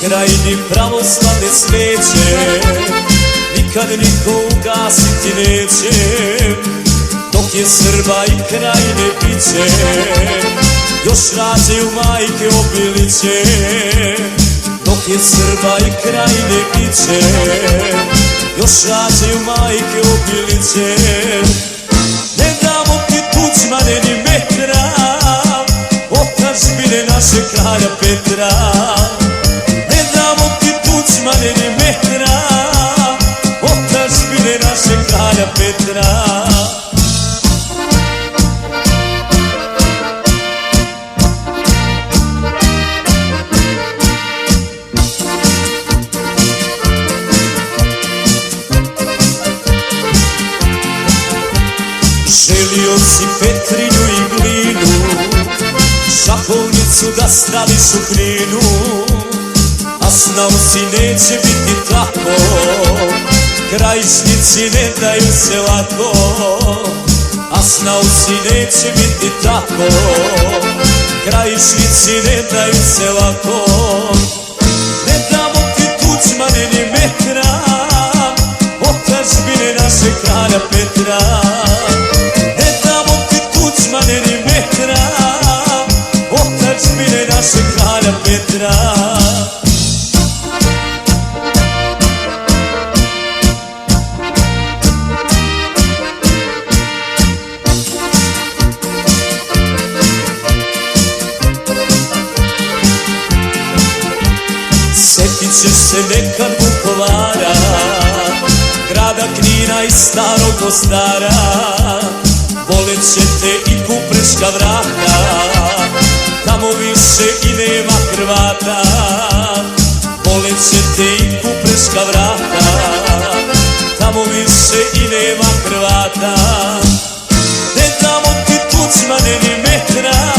krajini pravoslavne sveće nikad niko ugasiti neće. Dok je Srba i krajine biće, još rađaju majke obiliće. Dok je Srba i krajine biće, još rađaju majke obiliće. Ne damo ti Tuđmane ni metra, otadžbine naše kralja Petra. Ne damo ti Tuđmane ni metra, otadžbine naše kralja Petra. Želio si Petrinju i Glinu, šahovnicu da staviš u Kninu, a znao si neće biti tako, Krajišnici ne daju se lako. A znao si neće biti tako, Krajišnici ne daju se lako. Ne damo ti Tuđmane ni metra, otadžbine naše kralja Petra. Tuđmane ni metra, otadžbine naše kralja Petra. Sjetit ćeš se nekad Vukovara, grada Knina i starog Mostara. Volet će te i Kupreška vrata, tamo više i nema Hrvata. Volet će te i Kupreška vrata, tamo više i nema Hrvata. Ne damo ti Tuđmane ni metra,